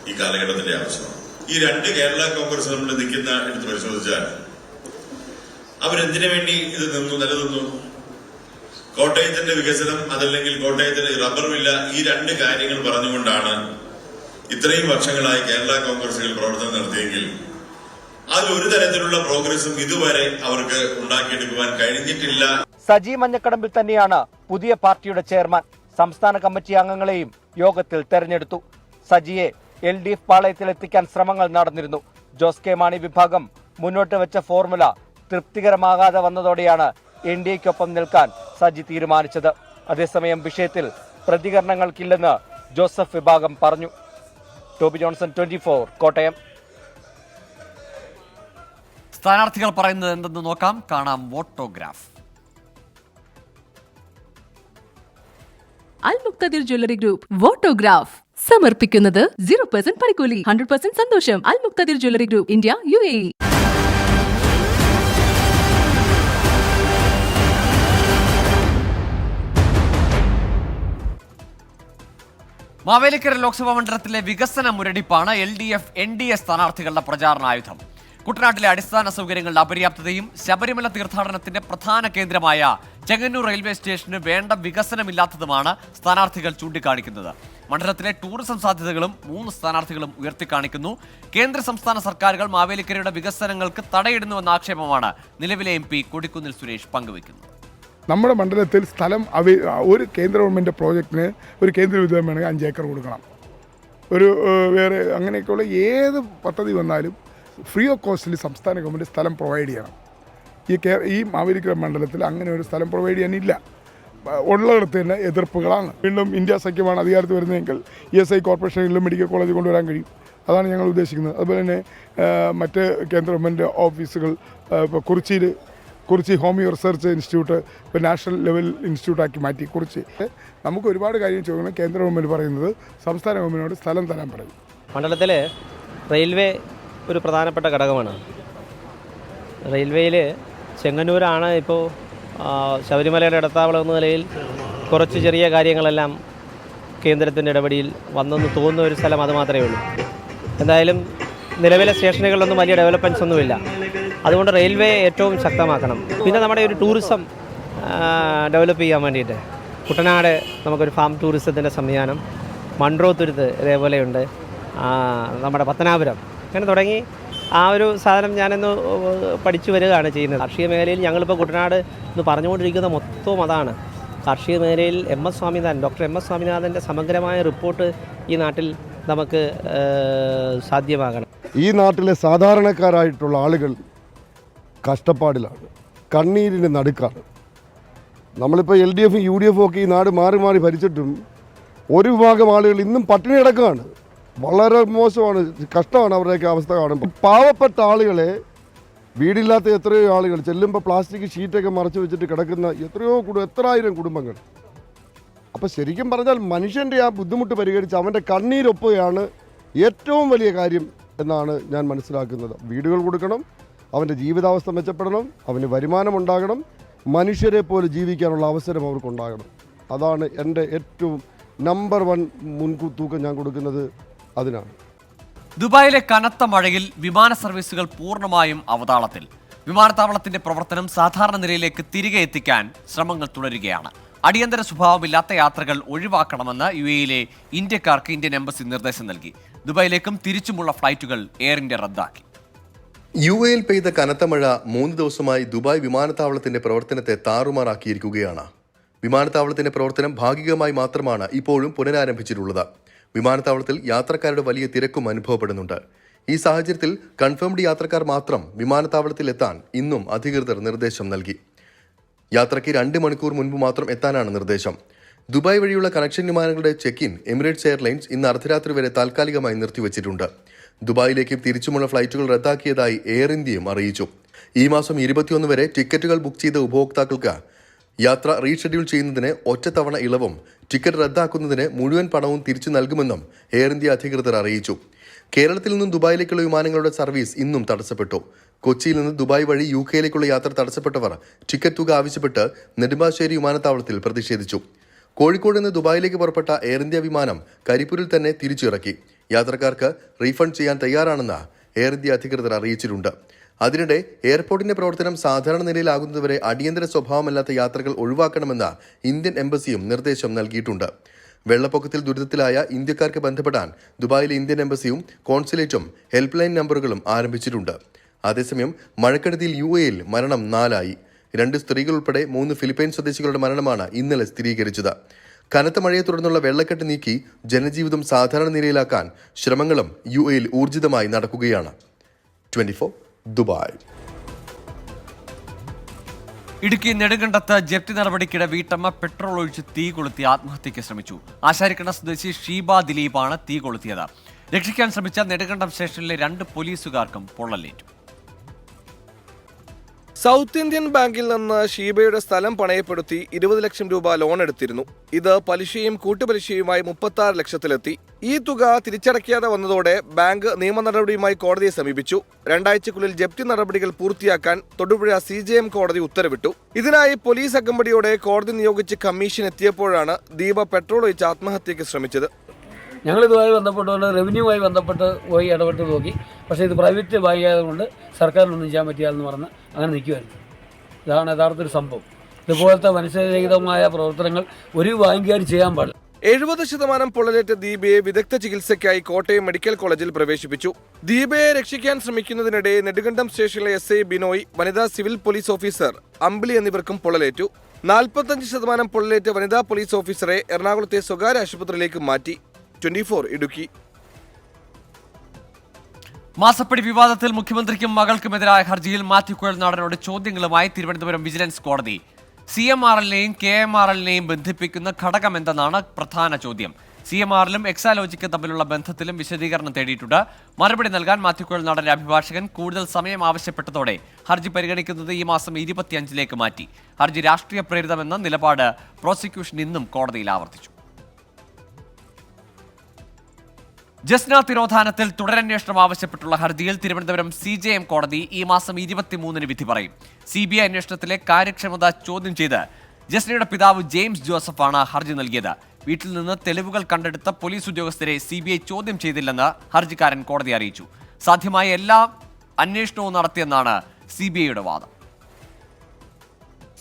ഈ കാലഘട്ടത്തിന്റെ ആവശ്യമാണ്. ഈ 2 കേരള കോൺഗ്രസ് നമ്മൾ നിൽക്കുന്ന എടുത്ത് പരിശോധിച്ചാൽ അവരെന്തിനു വേണ്ടി ഇത് നിലനിന്നു? കോട്ടയത്തിന്റെ വികസനം, അതല്ലെങ്കിൽ കോട്ടയത്തിന് റബ്ബറുമില്ല, ഈ 2 കാര്യങ്ങൾ പറഞ്ഞുകൊണ്ടാണ് ഇത്രയും വർഷങ്ങളായി കേരള കോൺഗ്രസുകൾ പ്രവർത്തനം നടത്തിയെങ്കിൽ അതിലൊരു തരത്തിലുള്ള പ്രോഗ്രസും ഇതുവരെ അവർക്ക് ഉണ്ടാക്കിയെടുക്കുവാൻ കഴിഞ്ഞിട്ടില്ല. സജി മഞ്ഞക്കടമ്പിൽ തന്നെയാണ് പുതിയ പാർട്ടിയുടെ ചെയർമാൻ. സംസ്ഥാന കമ്മിറ്റി അംഗങ്ങളെയും യോഗത്തിൽ തെരഞ്ഞെടുത്തു. സജിയെ LDF പാളയത്തിൽ എത്തിക്കാൻ ശ്രമങ്ങൾ നടന്നിരുന്നു. ജോസ് കെ മാണി വിഭാഗം മുന്നോട്ട് വെച്ച ഫോർമുല തൃപ്തികരമാകാതെ വന്നതോടെയാണ് NDAയ്ക്കൊപ്പം നിൽക്കാൻ സജി തീരുമാനിച്ചത്. അതേസമയം വിഷയത്തിൽ പ്രതികരണങ്ങൾക്കില്ലെന്ന് ജോസഫ് വിഭാഗം പറഞ്ഞു. Toby Johnson, 24 Kottayam. സ്ഥാനാർത്ഥികൾ പറയുന്നത് എന്തെന്ന് നോക്കാം. കാണാം വോട്ടോഗ്രാഫ്. അൽ മുക്തദിർ ജ്വല്ലറി ഗ്രൂപ്പ് വോട്ടോഗ്രാഫ് സമർപ്പിക്കുന്നത് 0% പണിക്കൂലി 100% സന്തോഷം. Al Muqtadir jewellery group, India, UAE. Mavelikara Lok Sabha മണ്ഡലത്തിലെ വികസന മുരടിപ്പാണ് LDF NDA സ്ഥാനാർത്ഥികളുടെ പ്രചാരണായുധം. കുട്ടനാട്ടിലെ അടിസ്ഥാന സൗകര്യങ്ങളുടെ അപര്യാപ്തതയും ശബരിമല തീർത്ഥാടനത്തിന്റെ പ്രധാന കേന്ദ്രമായ ചെങ്ങന്നൂർ റെയിൽവേ സ്റ്റേഷന് വേണ്ട വികസനമില്ലാത്തതുമാണ് സ്ഥാനാർത്ഥികൾ ചൂണ്ടിക്കാണിക്കുന്നത്. മണ്ഡലത്തിലെ ടൂറിസം സാധ്യതകളും 3 സ്ഥാനാർത്ഥികളും ഉയർത്തിക്കാണിക്കുന്നു. കേന്ദ്ര സംസ്ഥാന സർക്കാരുകൾ മാവേലിക്കരയുടെ വികസനങ്ങൾക്ക് തടയിടുന്നുവെന്ന ആക്ഷേപമാണ് നിലവിലെ MP കൊടിക്കുന്നിൽ സുരേഷ് പങ്കുവയ്ക്കുന്നത്. നമ്മുടെ മണ്ഡലത്തിൽ സ്ഥലം ഒരു കേന്ദ്ര ഗവൺമെൻറ് പ്രോജക്റ്റിന് ഒരു കേന്ദ്ര വിധം വേണമെങ്കിൽ 5 ഏക്കർ കൊടുക്കണം. ഒരു വേറെ അങ്ങനെയൊക്കെയുള്ള ഏത് പദ്ധതി വന്നാലും ഫ്രീ ഓഫ് കോസ്റ്റിൽ സംസ്ഥാന ഗവൺമെൻറ് സ്ഥലം പ്രൊവൈഡ് ചെയ്യണം. ഈ മാവേലിക്കര മണ്ഡലത്തിൽ അങ്ങനെ ഒരു സ്ഥലം പ്രൊവൈഡ് ചെയ്യാനില്ല. ഉള്ളിടത്ത് തന്നെ എതിർപ്പുകളാണ്. വീണ്ടും ഇന്ത്യ സഖ്യമാണ് അധികാരത്തിൽ വരുന്നതെങ്കിൽ ESI കോർപ്പറേഷനിലും മെഡിക്കൽ കോളേജ് കൊണ്ടുവരാൻ കഴിയും. അതാണ് ഞങ്ങൾ ഉദ്ദേശിക്കുന്നത്. അതുപോലെ തന്നെ മറ്റ് കേന്ദ്ര ഗവൺമെൻറ് ഓഫീസുകൾ ഇപ്പോൾ കുറിച്ചി ഹോമിയോ റിസർച്ച് ഇൻസ്റ്റിറ്റ്യൂട്ട് ഇപ്പോൾ നാഷണൽ ലെവൽ ഇൻസ്റ്റിറ്റ്യൂട്ടാക്കി മാറ്റി. കുറിച്ച് നമുക്ക് ഒരുപാട് കാര്യം ചോദിക്കണം. കേന്ദ്ര ഗവൺമെൻറ് പറയുന്നത് സംസ്ഥാന ഗവൺമെൻറ്റിനോട് സ്ഥലം തരാൻ പറയും. മണ്ഡലത്തിൽ റെയിൽവേ ഒരു പ്രധാനപ്പെട്ട ഘടകമാണ്. റെയിൽവേയിൽ ചെങ്ങന്നൂരാണ് ഇപ്പോൾ ശബരിമലയുടെ ഇടത്താവളം എന്ന നിലയിൽ കുറച്ച് ചെറിയ കാര്യങ്ങളെല്ലാം കേന്ദ്രത്തിൻ്റെ ഇടപെടിയിൽ വന്നെന്ന് തോന്നുന്ന ഒരു സ്ഥലം അത് മാത്രമേ ഉള്ളൂ. എന്തായാലും നിലവിലെ സ്റ്റേഷനുകളിലൊന്നും വലിയ ഡെവലപ്മെൻറ്റ്സ് ഒന്നുമില്ല. അതുകൊണ്ട് റെയിൽവേ ഏറ്റവും ശക്തമാക്കണം. പിന്നെ നമ്മുടെ ഒരു ടൂറിസം ഡെവലപ്പ് ചെയ്യാൻ വേണ്ടിയിട്ട് കുട്ടനാട് നമുക്കൊരു ഫാം ടൂറിസത്തിൻ്റെ സംവിധാനം, മൺട്രോത്തുരുത്ത് ഇതേപോലെയുണ്ട്, നമ്മുടെ പത്തനാപുരം, അങ്ങനെ തുടങ്ങി ആ ഒരു സാധനം ഞാനിന്ന് പഠിച്ചു വരികയാണ് ചെയ്യുന്നത്. കാർഷിക മേഖലയിൽ ഞങ്ങളിപ്പോൾ കുട്ടനാട് എന്ന് പറഞ്ഞുകൊണ്ടിരിക്കുന്ന മൊത്തവും അതാണ്. കാർഷിക മേഖലയിൽ ഡോക്ടർ എം എസ് സ്വാമിനാഥൻ്റെ സമഗ്രമായ റിപ്പോർട്ട് ഈ നാട്ടിൽ നമുക്ക് സാധ്യമാകണം. ഈ നാട്ടിലെ സാധാരണക്കാരായിട്ടുള്ള ആളുകൾ കഷ്ടപ്പാടിലാണ്, കണ്ണീരിൻ്റെ നടുക്കാണ്. നമ്മളിപ്പോൾ LDF UDF ഒക്കെ ഈ നാട് മാറി മാറി ഭരിച്ചിട്ടും ഒരു വിഭാഗം ആളുകൾ ഇന്നും പട്ടിണി കിടക്കുകയാണ്. വളരെ മോശമാണ്, കഷ്ടമാണ് അവരുടെയൊക്കെ അവസ്ഥ കാണുമ്പോൾ. പാവപ്പെട്ട ആളുകളെ, വീടില്ലാത്ത എത്രയോ ആളുകൾ ചെല്ലുമ്പോൾ പ്ലാസ്റ്റിക് ഷീറ്റൊക്കെ മറച്ചു വെച്ചിട്ട് കിടക്കുന്ന എത്ര ആയിരം കുടുംബങ്ങൾ. അപ്പോൾ ശരിക്കും പറഞ്ഞാൽ മനുഷ്യൻ്റെ ആ ബുദ്ധിമുട്ട് പരിഹരിച്ച് അവൻ്റെ കണ്ണീരൊപ്പുകയാണ് ഏറ്റവും വലിയ കാര്യം എന്നാണ് ഞാൻ മനസ്സിലാക്കുന്നത്. വീടുകൾ കൊടുക്കണം, അവൻ്റെ ജീവിതാവസ്ഥ മെച്ചപ്പെടണം, അവന് വരുമാനം ഉണ്ടാകണം, മനുഷ്യരെ പോലെ ജീവിക്കാനുള്ള അവസരം അവർക്കുണ്ടാകണം. അതാണ് എൻ്റെ ഏറ്റവും നമ്പർ 1 മുൻതൂക്കം ഞാൻ കൊടുക്കുന്നത് അതിനാണ്. ദുബായിലെ കനത്ത മഴയിൽ വിമാന സർവീസുകൾ പൂർണ്ണമായും അവതാളത്തിൽ. വിമാനത്താവളത്തിന്റെ പ്രവർത്തനം സാധാരണ നിലയിലേക്ക് തിരികെ എത്തിക്കാൻ ശ്രമങ്ങൾ തുടരുകയാണ്. അടിയന്തര സ്വഭാവമില്ലാത്ത യാത്രകൾ ഒഴിവാക്കണമെന്ന് UAE-യിലെ ഇന്ത്യക്കാർക്ക് ഇന്ത്യൻ എംബസി നിർദ്ദേശം നൽകി. ദുബായിലേക്കും തിരിച്ചുമുള്ള ഫ്ലൈറ്റുകൾ എയർ ഇന്ത്യ റദ്ദാക്കി. UAE-യിൽ പെയ്ത കനത്ത മഴ 3 ദിവസമായി ദുബായ് വിമാനത്താവളത്തിന്റെ പ്രവർത്തനത്തെ താറുമാറാക്കിയിരിക്കുകയാണ്. വിമാനത്താവളത്തിന്റെ പ്രവർത്തനം ഭാഗികമായി മാത്രമാണ് ഇപ്പോഴും പുനരാരംഭിച്ചിട്ടുള്ളത്. വിമാനത്താവളത്തിൽ യാത്രക്കാരുടെ വലിയ തിരക്കും അനുഭവപ്പെടുന്നുണ്ട്. ഈ സാഹചര്യത്തിൽ കൺഫേംഡ് യാത്രക്കാർ മാത്രം വിമാനത്താവളത്തിൽ എത്താൻ ഇന്നും അധികൃതർ നിർദ്ദേശം നൽകി. യാത്രയ്ക്ക് 2 മണിക്കൂർ മുൻപ് മാത്രം എത്താനാണ് നിർദ്ദേശം. ദുബായ് വഴിയുള്ള കണക്ഷൻ വിമാനങ്ങളുടെ ചെക്ക്-ഇൻ എമിറേറ്റ്സ് എയർലൈൻസ് ഇന്ന് അർദ്ധരാത്രി വരെ താൽക്കാലികമായി നിർത്തിവച്ചിട്ടുണ്ട്. ദുബായിലേക്ക് തിരിച്ചുമുള്ള ഫ്ലൈറ്റുകൾ റദ്ദാക്കിയതായി എയർ ഇന്ത്യയും അറിയിച്ചു. ഈ മാസം 21 വരെ ടിക്കറ്റുകൾ ബുക്ക് ചെയ്ത ഉപഭോക്താക്കൾക്ക് യാത്ര റീഷെഡ്യൂൾ ചെയ്യുന്നതിന് ഒറ്റത്തവണ ഇളവും ടിക്കറ്റ് റദ്ദാക്കുന്നതിന് മുഴുവൻ പണവും തിരിച്ചു നൽകുമെന്നും എയർ ഇന്ത്യ അധികൃതർ അറിയിച്ചു. കേരളത്തിൽ നിന്നും ദുബായിലേക്കുള്ള വിമാനങ്ങളുടെ സർവീസ് ഇന്നും തടസ്സപ്പെട്ടു. കൊച്ചിയിൽ നിന്ന് ദുബായ് വഴി UK-യിലേക്കുള്ള യാത്ര തടസ്സപ്പെട്ടവർ ടിക്കറ്റ് തുക ആവശ്യപ്പെട്ട് നെടുമ്പാശ്ശേരി വിമാനത്താവളത്തിൽ പ്രതിഷേധിച്ചു. കോഴിക്കോട് നിന്ന് ദുബായിലേക്ക് പുറപ്പെട്ട എയർ ഇന്ത്യ വിമാനം കരിപ്പൂരിൽ തന്നെ തിരിച്ചിറക്കി. യാത്രക്കാർക്ക് റീഫണ്ട് ചെയ്യാൻ തയ്യാറാണെന്ന് എയർ ഇന്ത്യ അധികൃതർ അറിയിച്ചിട്ടുണ്ട്. അതിനിടെ എയർപോർട്ടിന്റെ പ്രവർത്തനം സാധാരണ നിലയിലാകുന്നതുവരെ അടിയന്തര സ്വഭാവമല്ലാത്ത യാത്രകൾ ഒഴിവാക്കണമെന്ന് ഇന്ത്യൻ എംബസിയും നിർദ്ദേശം നൽകിയിട്ടുണ്ട്. വെള്ളപ്പൊക്കത്തിൽ ദുരിതത്തിലായ ഇന്ത്യക്കാർക്ക് ബന്ധപ്പെടാൻ ദുബായിലെ ഇന്ത്യൻ എംബസിയും കോൺസുലേറ്റും ഹെൽപ്പ് ലൈൻ നമ്പറുകളും ആരംഭിച്ചിട്ടുണ്ട്. അതേസമയം മഴക്കെടുതിയിൽ UAE-യിൽ മരണം 4 ആയി. 2 സ്ത്രീകൾ ഉൾപ്പെടെ 3 ഫിലിപ്പൈൻ സ്വദേശികളുടെ മരണമാണ് ഇന്നലെ സ്ഥിരീകരിച്ചത്. കനത്ത മഴയെ തുടർന്നുള്ള വെള്ളക്കെട്ട് നീക്കി ജനജീവിതം സാധാരണ നിലയിലാക്കാൻ ശ്രമങ്ങളും UAE-യിൽ ഊർജിതമായി നടക്കുകയാണ്. 24 ദുബായ്. ഇടുക്കി നെടുങ്കണ്ടത്ത് ജപ്തി നടപടിക്കിടെ വീട്ടമ്മ പെട്രോൾ ഒഴിച്ച് തീ കൊളുത്തി ആത്മഹത്യയ്ക്ക് ശ്രമിച്ചു. ആശാരിക്കണ്ട സ്വദേശി ഷീബ ദിലീപാണ് തീ കൊളുത്തിയത്. രക്ഷിക്കാൻ ശ്രമിച്ച നെടുങ്കണ്ടം സ്റ്റേഷനിലെ 2 പോലീസുകാർക്കും പൊള്ളലേറ്റു. സൗത്ത് ഇന്ത്യൻ ബാങ്കിൽ നിന്ന് ഷീബയുടെ സ്ഥലം പണയപ്പെടുത്തി 20 ലക്ഷം രൂപ ലോൺ എടുത്തിരുന്നു. ഇത് പലിശയും കൂട്ടുപലിശയുമായി 36 ലക്ഷത്തിലെത്തി. ഈ തുക തിരിച്ചടയ്ക്കാതെ വന്നതോടെ ബാങ്ക് നിയമ നടപടിയുമായി കോടതിയെ സമീപിച്ചു. 2 ആഴ്ചക്കുള്ളിൽ ജപ്തി നടപടികൾ പൂർത്തിയാക്കാൻ തൊടുപുഴ CJM കോടതി ഉത്തരവിട്ടു. ഇതിനായി പോലീസ് അകമ്പടിയോടെ കോടതി നിയോഗിച്ച് കമ്മീഷൻ എത്തിയപ്പോഴാണ് ദീപ പെട്രോൾ ഒഴിച്ച് ആത്മഹത്യയ്ക്ക് ശ്രമിച്ചത്. ഞങ്ങളിതുമായി ബന്ധപ്പെട്ടുകൊണ്ട് റവന്യൂവുമായി ബന്ധപ്പെട്ട് പോയി ഇടപെട്ട് നോക്കി. പക്ഷേ ഇത് പ്രൈവറ്റ് ബാങ്കായതുകൊണ്ട് സർക്കാരിനൊന്നും ചെയ്യാൻ പറ്റിയാലെന്ന് പറഞ്ഞ് അങ്ങനെ നിൽക്കുമായിരുന്നു. ഇതാണ് യഥാർത്ഥ സംഭവം. ഇതുപോലത്തെ മനുഷ്യരഹിതമായ പ്രവർത്തനങ്ങൾ ഒരു ബാങ്കുകാരും ചെയ്യാൻ പാടില്ല. 70% പൊള്ളലേറ്റ ദീപയെ വിദഗ്ധ ചികിത്സയ്ക്കായി കോട്ടയം മെഡിക്കൽ കോളേജിൽ പ്രവേശിപ്പിച്ചു. ദീപയെ രക്ഷിക്കാൻ ശ്രമിക്കുന്നതിനിടെ നെടുങ്കണ്ടം സ്റ്റേഷനിലെ SI ബിനോയ്, വനിതാ സിവിൽ പോലീസ് ഓഫീസർ അമ്പിളി എന്നിവർക്കും പൊള്ളലേറ്റു. 45% പൊള്ളലേറ്റ വനിതാ പോലീസ് ഓഫീസറെ എറണാകുളത്തെ സ്വകാര്യ ആശുപത്രിയിലേക്ക് മാറ്റി. 24 ഇടുക്കി. മാസപ്പടി വിവാദത്തിൽ മുഖ്യമന്ത്രിക്കും മകൾക്കുമെതിരായ ഹർജിയിൽ മാത്യു കുഴൽനാടനോട് ചോദ്യങ്ങളുമായി തിരുവനന്തപുരം വിജിലൻസ് കോടതി. CMRLനെയും KMRLനെയും ബന്ധിപ്പിക്കുന്ന ഘടകമെന്തെന്നാണ് പ്രധാന ചോദ്യം. CMRലും എക്സാലോജിക്കും തമ്മിലുള്ള ബന്ധത്തിലും വിശദീകരണം തേടിയിട്ടുണ്ട്. മറുപടി നൽകാൻ മാത്യു കുഴൽനാടന്റെ അഭിഭാഷകൻ കൂടുതൽ സമയം ആവശ്യപ്പെട്ടതോടെ ഹർജി പരിഗണിക്കുന്നത് ഈ മാസം 25-ലേക്ക് മാറ്റി. ഹർജി രാഷ്ട്രീയ പ്രേരിതമെന്ന നിലപാട് പ്രോസിക്യൂഷൻ ഇന്നും കോടതിയിൽ ആവർത്തിച്ചു. ജസ്ന തിരോധാനത്തിൽ തുടരന്വേഷണം ആവശ്യപ്പെട്ടുള്ള ഹർജിയിൽ തിരുവനന്തപുരം CJM കോടതി ഈ മാസം 23-ന് വിധി പറയും. CBI അന്വേഷണത്തിലെ കാര്യക്ഷമത ചോദ്യം ചെയ്ത് ജസ്നയുടെ പിതാവ് ജെയിംസ് ജോസഫാണ് ഹർജി നൽകിയത്. വീട്ടിൽ നിന്ന് തെളിവുകൾ കണ്ടെടുത്ത പോലീസ് ഉദ്യോഗസ്ഥരെ CBI ചോദ്യം ചെയ്തില്ലെന്ന് ഹർജിക്കാരൻ കോടതി അറിയിച്ചു. സാധ്യമായ എല്ലാ അന്വേഷണവും നടത്തിയെന്നാണ് CBIയുടെ വാദം.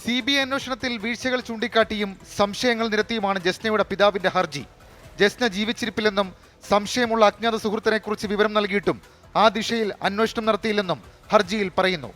CBI അന്വേഷണത്തിൽ വീഴ്ചകൾ ചൂണ്ടിക്കാട്ടിയും സംശയങ്ങൾ നിരത്തിയുമാണ് ജസ്നയുടെ പിതാവിന്റെ ഹർജി. ജസ്ന ജീവിച്ചിരിപ്പില്ലെന്നും സംശയമുള്ള അജ്ഞാത സുഹൃത്തിനെക്കുറിച്ച് വിവരം നൽകിയിട്ടും ആ ദിശയിൽ അന്വേഷണം നടത്തിയില്ലെന്നും ഹർജിയിൽ പറയുന്നു.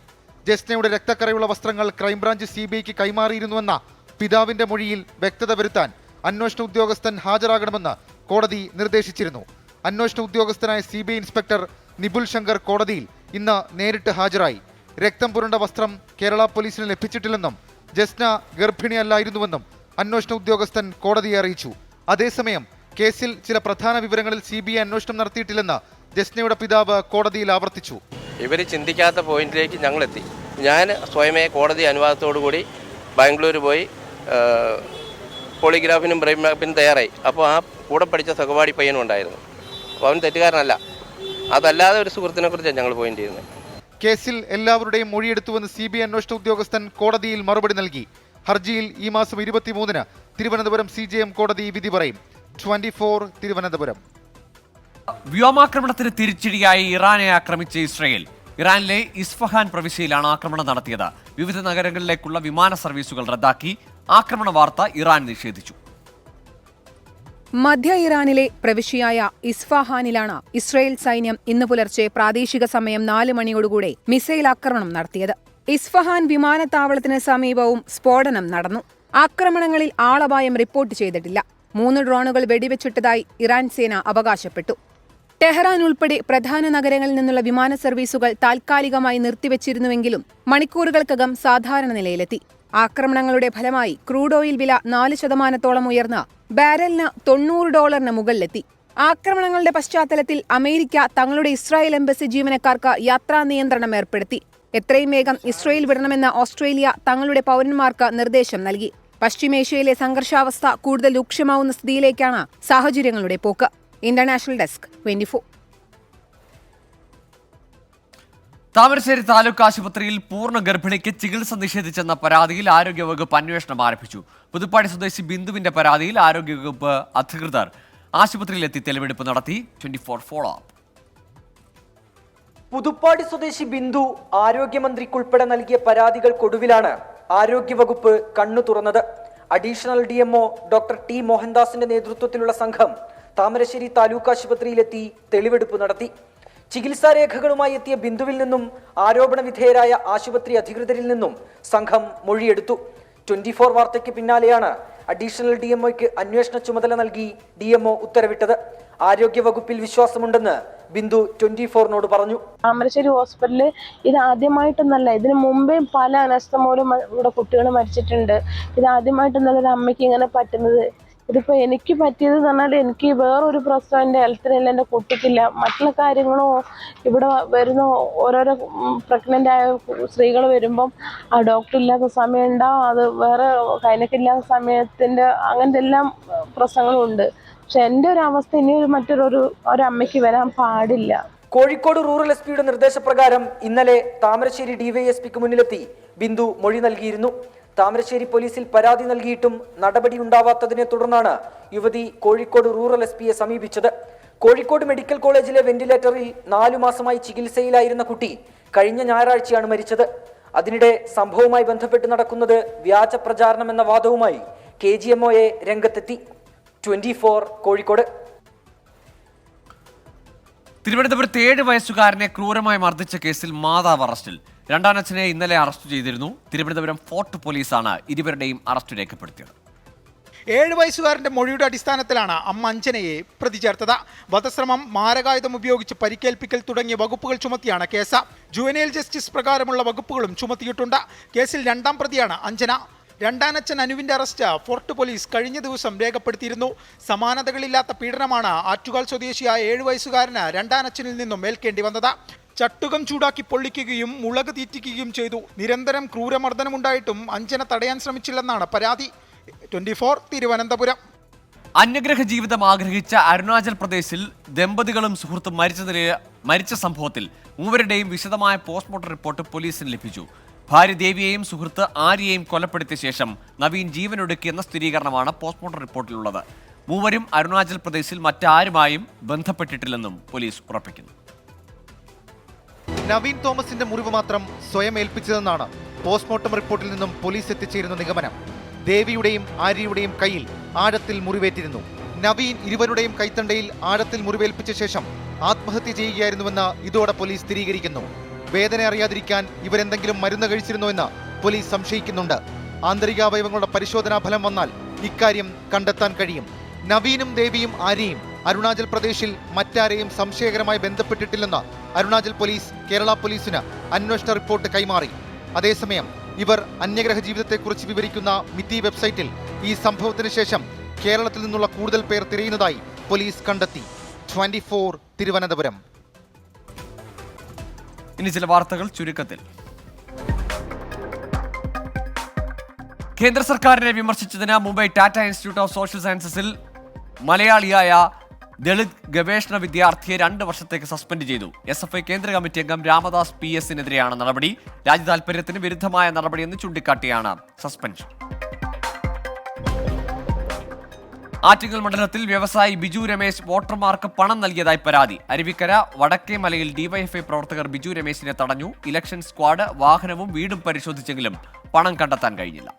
ജസ്നയുടെ രക്തക്കറയുള്ള വസ്ത്രങ്ങൾ ക്രൈംബ്രാഞ്ച് CBIക്ക് കൈമാറിയിരുന്നുവെന്ന പിതാവിന്റെ മൊഴിയിൽ വ്യക്തത വരുത്താൻ അന്വേഷണ ഉദ്യോഗസ്ഥൻ ഹാജരാകണമെന്ന് കോടതി നിർദ്ദേശിച്ചിരുന്നു. അന്വേഷണ ഉദ്യോഗസ്ഥനായ CBI ഇൻസ്പെക്ടർ നിപുൽ ശങ്കർ കോടതിയിൽ ഇന്ന് നേരിട്ട് ഹാജരായി. രക്തം പുരണ്ട വസ്ത്രം കേരള പോലീസിന് ലഭിച്ചിട്ടില്ലെന്നും ജസ്ന ഗർഭിണിയല്ലായിരുന്നുവെന്നും അന്വേഷണ ഉദ്യോഗസ്ഥൻ കോടതിയെ അറിയിച്ചു. അതേസമയം കേസിൽ ചില പ്രധാന വിവരങ്ങളിൽ CBI അന്വേഷണം നടത്തിയിട്ടില്ലെന്ന് ജസ്നയുടെ പിതാവ് കോടതിയിൽ ആവർത്തിച്ചു. ഇവർ ചിന്തിക്കാത്ത പോയിന്റിലേക്ക് ഞങ്ങളെത്തി. ഞാൻ സ്വയമേ കോടതി അനുവാദത്തോടുകൂടി ബാംഗ്ലൂർ പോയി പോളിഗ്രാഫിനും ബ്രെയിൻ മാപ്പിനും തയ്യാറായി. അപ്പോൾ ആ കൂടെ പഠിച്ച സഹപാഠി പയ്യനും ഉണ്ടായിരുന്നു. അപ്പോൾ അവൻ തെറ്റുകാരനല്ല. അതല്ലാതെ ഒരു സുഹൃത്തിനെ കുറിച്ചാണ് ഞങ്ങൾ പോയിന്റ് ചെയ്യുന്നത്. കേസിൽ എല്ലാവരുടെയും മൊഴിയെടുത്തുവെന്ന് CBI അന്വേഷണ ഉദ്യോഗസ്ഥൻ കോടതിയിൽ മറുപടി നൽകി. ഹർജിയിൽ ഈ മാസം 23-ന് തിരുവനന്തപുരം CJM കോടതി വിധി പറയും. 24 തിരുവനന്തപുരം. വ്യോമാക്രമണത്തിന് തിരിച്ചടിയായി ഇറാനെ ആക്രമിച്ച ഇസ്രയേൽ. ഇറാനിലെ ഇസ്ഫഹാൻ പ്രവിശ്യയിലാണ് ആക്രമണം നടത്തിയത്. വിവിധ നഗരങ്ങളിലേക്കുള്ള വിമാന സർവീസുകൾ റദ്ദാക്കി. ആക്രമണ വാർത്ത ഇറാൻ നിഷേധിച്ചു. മധ്യ ഇറാനിലെ പ്രവിശ്യയായ ഇസ്ഫഹാനിലാണ് ഇസ്രയേൽ സൈന്യം ഇന്ന് പുലർച്ചെ പ്രാദേശിക സമയം 4 മണിയോടുകൂടെ മിസൈൽ ആക്രമണം നടത്തിയത്. ഇസ്ഫഹാൻ വിമാനത്താവളത്തിന് സമീപവും സ്ഫോടനം നടന്നു. ആക്രമണങ്ങളിൽ ആളപായം റിപ്പോർട്ട് ചെയ്തിട്ടില്ല. 3 ഡ്രോണുകൾ വെടിവെച്ചിട്ടതായി ഇറാൻ സേന അവകാശപ്പെട്ടു. ടെഹ്റാൻ ഉൾപ്പെടെ പ്രധാന നഗരങ്ങളിൽ നിന്നുള്ള വിമാന സർവീസുകൾ താൽക്കാലികമായി നിർത്തിവെച്ചിരുന്നുവെങ്കിലും മണിക്കൂറുകൾക്കകം സാധാരണ നിലയിലെത്തി. ആക്രമണങ്ങളുടെ ഫലമായി ക്രൂഡ് ഓയിൽ വില 4% ഉയർന്ന് ബാരലിന് $90 മുകളിലെത്തി. ആക്രമണങ്ങളുടെ പശ്ചാത്തലത്തിൽ അമേരിക്ക തങ്ങളുടെ ഇസ്രായേൽ എംബസി ജീവനക്കാർക്ക് യാത്രാ നിയന്ത്രണം ഏർപ്പെടുത്തി. എത്രയും വേഗം ഇസ്രായേൽ വിടണമെന്ന് ഓസ്ട്രേലിയ തങ്ങളുടെ പൗരന്മാർക്ക് നിർദ്ദേശം നൽകി. പശ്ചിമേഷ്യയിലെ സംഘർഷാവസ്ഥ കൂടുതൽ രൂക്ഷമാവുന്ന സ്ഥിതിയിലേക്കാണ് സാഹചര്യങ്ങളുടെ പോക്ക്. International desk 24. താമരശ്ശേരി താലൂക്ക് ആശുപത്രിയിൽ പൂർണ്ണ ഗർഭിണിക്ക് ചികിത്സ നിഷേധിച്ചെന്ന പരാതിയിൽ ആരോഗ്യവകുപ്പ് അന്വേഷണം ആരംഭിച്ചു. പുതുപ്പാടി സ്വദേശി ബിന്ദുവിന്റെ പരാതിയിൽ ആരോഗ്യവകുപ്പ് അധികൃതർ ആശുപത്രിയിലെത്തി തെളിവെടുപ്പ് നടത്തി. 24 ഫോളോ അപ്പ്. പുതുപ്പാടി സ്വദേശി ബിന്ദു ആരോഗ്യമന്ത്രിക്കുൾപ്പെടെ നൽകിയ പരാതികൾക്കൊടുവിലാണ് ആരോഗ്യവകുപ്പ് കണ്ണു തുറന്നത്. അഡീഷണൽ DMO ഡോക്ടർ T മോഹൻദാസിന്റെ നേതൃത്വത്തിലുള്ള സംഘം താമരശ്ശേരി താലൂക്ക് ആശുപത്രിയിലെത്തി തെളിവെടുപ്പ് നടത്തി. ചികിത്സാരേഖകളുമായി എത്തിയ ബിന്ദുവിൽ നിന്നും ആരോപണ വിധേയരായ ആശുപത്രി അധികൃതരിൽ നിന്നും സംഘം മൊഴിയെടുത്തു. 24 വാർത്തയ്ക്ക് പിന്നാലെയാണ് അഡീഷണൽ DMOയ്ക്ക് അന്വേഷണ ചുമതല നൽകി DMO ഉത്തരവിട്ടത്. ആരോഗ്യവകുപ്പിൽ വിശ്വാസമുണ്ടെന്ന് ബിന്ദു 24നോട് പറഞ്ഞു. താമരശ്ശേരി ഹോസ്പിറ്റലിൽ ഇത് ആദ്യമായിട്ടൊന്നല്ല, ഇതിനു മുമ്പേ പല അനസ്തമൂലം ഇവിടെ കുട്ടികൾ മരിച്ചിട്ടുണ്ട്. ഇത് ആദ്യമായിട്ടൊന്നല്ല ഒരു അമ്മയ്ക്ക് ഇങ്ങനെ പറ്റുന്നത്. ഇതിപ്പോ എനിക്ക് പറ്റിയത് എന്ന് പറഞ്ഞാൽ എനിക്ക് വേറൊരു പ്രശ്നം എൻ്റെ ഹെൽത്തിനില്ല, എൻ്റെ കുട്ടിക്കില്ല. മറ്റുള്ള കാര്യങ്ങളോ ഇവിടെ വരുന്ന ഓരോരോ പ്രഗ്നൻ്റ് ആയ സ്ത്രീകൾ വരുമ്പം ആ ഡോക്ടർ ഇല്ലാത്ത സമയം ഉണ്ടാവും, അത് വേറെ കൈനക്കില്ലാത്ത സമയത്തിൻ്റെ അങ്ങനത്തെ എല്ലാം പ്രശ്നങ്ങളും ഉണ്ട്. പക്ഷെ എൻ്റെ ഒരു അവസ്ഥ ഇനി ഒരമ്മയ്ക്ക് വരാൻ പാടില്ല. കോഴിക്കോട് റൂറൽ എസ് പിയുടെ നിർദ്ദേശപ്രകാരം ഇന്നലെ താമരശ്ശേരി ഡിവൈഎസ്പിക്ക് മുന്നിലെത്തി ബിന്ദു മൊഴി നൽകിയിരുന്നു. താമരശ്ശേരി പോലീസിൽ പരാതി നൽകിയിട്ടും നടപടി ഉണ്ടാവാത്തതിനെ തുടർന്നാണ് യുവതി കോഴിക്കോട് റൂറൽ എസ് പിയെ സമീപിച്ചത്. കോഴിക്കോട് മെഡിക്കൽ കോളേജിലെ വെന്റിലേറ്ററിൽ 4 മാസമായി ചികിത്സയിലായിരുന്ന കുട്ടി കഴിഞ്ഞ ഞായറാഴ്ചയാണ് മരിച്ചത്. അതിനിടെ സംഭവവുമായി ബന്ധപ്പെട്ട് നടക്കുന്നത് വ്യാജ പ്രചാരണം എന്ന വാദവുമായി KGMOയെ രംഗത്തെത്തി. 24 കോഴിക്കോട്. തിരുവനന്തപുരത്ത് 7 വയസ്സുകാരനെ ക്രൂരമായി മർദ്ദിച്ച കേസിൽ മാതാവ് അറസ്റ്റിൽ. രണ്ടാനച്ഛനെ ഇന്നലെ അറസ്റ്റ് ചെയ്തിരുന്നു. തിരുവനന്തപുരം ഫോർട്ട് പോലീസാണ് ഇരുവരുടെയും അറസ്റ്റ് രേഖപ്പെടുത്തിയത്. 7 വയസ്സുകാരന്റെ മൊഴിയുടെ അടിസ്ഥാനത്തിലാണ് അമ്മ അഞ്ജനയെ പ്രതി ചേർത്തത്. വധശ്രമം, മാരകായുധം ഉപയോഗിച്ച് പരിക്കേൽപ്പിക്കൽ തുടങ്ങിയ വകുപ്പുകൾ ചുമത്തിയാണ് കേസ്. ജുവനൈൽ ജസ്റ്റിസ് പ്രകാരമുള്ള വകുപ്പുകളും ചുമത്തിയിട്ടുണ്ട്. കേസിൽ 2ാം പ്രതിയാണ് അഞ്ജന. രണ്ടാനച്ഛൻ അനുവിന്റെ അറസ്റ്റ് ഫോർട്ട് പോലീസ് കഴിഞ്ഞ ദിവസം രേഖപ്പെടുത്തിയിരുന്നു. സമാനതകളില്ലാത്ത പീഡനമാണ് ആറ്റുകാൽ സ്വദേശിയായ 7 വയസ്സുകാരന് രണ്ടാനച്ഛനിൽ നിന്നും ഏൽക്കേണ്ടി വന്നത്. ചട്ടുകം ചൂടാക്കി പൊള്ളിക്കുകയും മുളക് തീറ്റിക്കുകയും ചെയ്തു. നിരന്തരം ക്രൂരമർദ്ദനമുണ്ടായിട്ടും അഞ്ജന തടയാൻ ശ്രമിച്ചില്ലെന്നാണ് പരാതി. 24 തിരുവനന്തപുരം. അന്യഗ്രഹ ജീവിതം ആഗ്രഹിച്ച അരുണാചൽ പ്രദേശിൽ ദമ്പതികളും സുഹൃത്തും മരിച്ച സംഭവത്തിൽ മൂവരുടെയും വിശദമായ പോസ്റ്റ്മോർട്ടം റിപ്പോർട്ട് പോലീസിന് ലഭിച്ചു. ഭാര്യ ദേവിയെയും സുഹൃത്ത് ആര്യയെയും കൊലപ്പെടുത്തിയ ശേഷം നവീൻ ജീവനൊടുക്കിയെന്ന സ്ഥിരീകരണമാണ് പോസ്റ്റ്മോർട്ടം റിപ്പോർട്ടിലുള്ളത്. മൂവരും അരുണാചൽ പ്രദേശിൽ മറ്റാരുമായും ബന്ധപ്പെട്ടിട്ടില്ലെന്നും പോലീസ് ഉറപ്പിക്കുന്നു. നവീൻ തോമസിന്റെ മുറിവ് മാത്രം സ്വയം ഏൽപ്പിച്ചതെന്നാണ് പോസ്റ്റ്മോർട്ടം റിപ്പോർട്ടിൽ നിന്നും പോലീസ് എത്തിച്ചേരുന്ന നിഗമനം. ദേവിയുടെയും ആര്യയുടെയും കയ്യിൽ ആഴത്തിൽ മുറിവേറ്റിരുന്നു. നവീൻ ഇരുവരുടെയും കൈത്തണ്ടയിൽ ആഴത്തിൽ മുറിവേൽപ്പിച്ച ശേഷം ആത്മഹത്യ ചെയ്യുകയായിരുന്നുവെന്ന് ഇതോടെ പോലീസ് സ്ഥിരീകരിക്കുന്നു. വേദന അറിയാതിരിക്കാൻ ഇവരെന്തെങ്കിലും മരുന്ന് കഴിച്ചിരുന്നോ എന്ന് പോലീസ് സംശയിക്കുന്നുണ്ട്. ആന്തരികാവയവങ്ങളുടെ പരിശോധനാ ഫലം വന്നാൽ ഇക്കാര്യം കണ്ടെത്താൻ കഴിയും. നവീനും ദേവിയും ആര്യയും അരുണാചൽ പ്രദേശിൽ മറ്റാരെയും സംശയകരമായി ബന്ധപ്പെട്ടിട്ടില്ലെന്ന് അരുണാചൽ പോലീസ് കേരള പോലീസിന് അന്വേഷണ റിപ്പോർട്ട് കൈമാറി. അതേസമയം ഇവർ അന്യഗ്രഹ ജീവിതത്തെക്കുറിച്ച് വിവരിക്കുന്ന മിതി വെബ്സൈറ്റിൽ ഈ സംഭവത്തിന് ശേഷം കേരളത്തിൽ നിന്നുള്ള കൂടുതൽ പേർ തിരയുന്നതായി പോലീസ് കണ്ടെത്തി. 24 തിരുവനന്തപുരം. ഇനി ചില വാർത്തകൾ ചുരുക്കത്തിൽ. കേന്ദ്ര സർക്കാരിനെ വിമർശിച്ചതിന് Mumbai Tata institute of social സയൻസസിൽ മലയാളിയായ ദളിത് ഗവേഷണ വിദ്യാർത്ഥിയെ 2 വർഷത്തേക്ക് സസ്പെൻഡ് ചെയ്തു. SFI കേന്ദ്ര കമ്മിറ്റി അംഗം രാമദാസ് PS നെതിരെയാണ് നടപടി. രാജ്യതാൽപര്യത്തിന് വിരുദ്ധമായ നടപടിയെന്ന് ചൂണ്ടിക്കാട്ടിയാണ് സസ്പെൻഷൻ. ആറ്റിങ്ങൽ മണ്ഡലത്തിൽ വ്യവസായി ബിജു രമേശ് വോട്ടർമാർക്ക് പണം നൽകിയതായി പരാതി. അരുവിക്കര വടക്കേമലയിൽ DYFI പ്രവർത്തകർ ബിജു രമേശിനെ തടഞ്ഞു. ഇലക്ഷൻ സ്ക്വാഡ് വാഹനവും വീടും പരിശോധിച്ചെങ്കിലും പണം കണ്ടെത്താൻ കഴിഞ്ഞില്ല.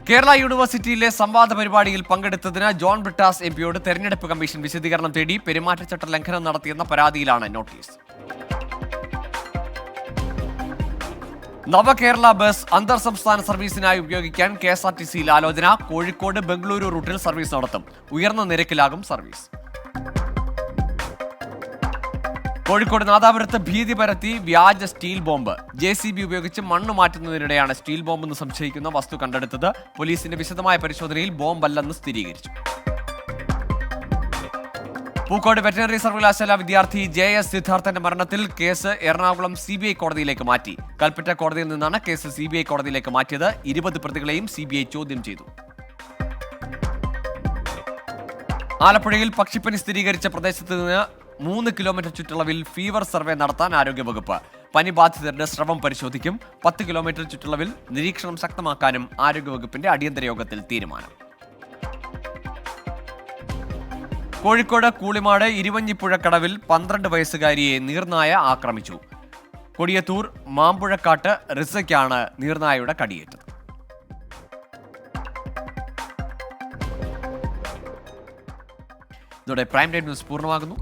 കേരള യൂണിവേഴ്സിറ്റിയിലെ സംവാദ പരിപാടിയിൽ പങ്കെടുത്തതിന് ജോൺ ബ്രിട്ടാസ് MPയോട് തെരഞ്ഞെടുപ്പ് കമ്മീഷൻ വിശദീകരണം തേടി. പെരുമാറ്റച്ചട്ട ലംഘനം നടത്തിയെന്ന പരാതിയിലാണ് നോട്ടീസ്. നവകേരള ബസ് അന്തർ സംസ്ഥാന സർവീസിനായി ഉപയോഗിക്കാൻ KSRTCയിൽ ആലോചന. കോഴിക്കോട് ബംഗളൂരു റൂട്ടിൽ സർവീസ് നടത്തും. ഉയർന്ന നിരക്കിലാകും സർവീസ്. കോഴിക്കോട് നാദാപുരത്ത് ഭീതി പരത്തി വ്യാജ സ്റ്റീൽ ബോംബ്. JCB ഉപയോഗിച്ച് മണ്ണ് മാറ്റുന്നതിനിടെയാണ് സ്റ്റീൽ ബോംബെന്ന് സംശയിക്കുന്ന വസ്തു കണ്ടെടുത്തത്. പോലീസിന്റെ വിശദമായ പരിശോധനയിൽ ബോംബല്ലെന്ന് സ്ഥിരീകരിച്ചു. പൂക്കോട് വെറ്ററിനറി സർവകലാശാല വിദ്യാർത്ഥി JS സിദ്ധാർത്ഥന്റെ മരണത്തിൽ കേസ് എറണാകുളം CBI കോടതിയിലേക്ക് മാറ്റി. കൽപ്പറ്റ കോടതിയിൽ നിന്നാണ് കേസ് CBI കോടതിയിലേക്ക് മാറ്റിയത്. 20 പ്രതികളെയും CBI ചോദ്യം ചെയ്തു. ആലപ്പുഴയിൽ പക്ഷിപ്പനി സ്ഥിരീകരിച്ച പ്രദേശത്ത് നിന്ന് 3 കിലോമീറ്റർ ചുറ്റളവിൽ ഫീവർ സർവേ നടത്താൻ ആരോഗ്യവകുപ്പ്. പനി ബാധിതരുടെ സ്രവം പരിശോധിക്കും. 10 കിലോമീറ്റർ ചുറ്റളവിൽ നിരീക്ഷണം ശക്തമാക്കാനും ആരോഗ്യവകുപ്പിന്റെ അടിയന്തര യോഗത്തിൽ തീരുമാനം. കോഴിക്കോട് കൂളിമാട് ഇരുവഞ്ഞിപ്പുഴക്കടവിൽ 12 വയസ്സുകാരിയെ നീർനായ ആക്രമിച്ചു. കൊടിയത്തൂർ മാമ്പുഴക്കാട്ട് റിസയ്ക്കാണ് നീർനായയുടെ കടിയേറ്റത്. ഇതോടെ പ്രൈം ടൈം ന്യൂസ് പൂർണ്ണമാകുന്നു.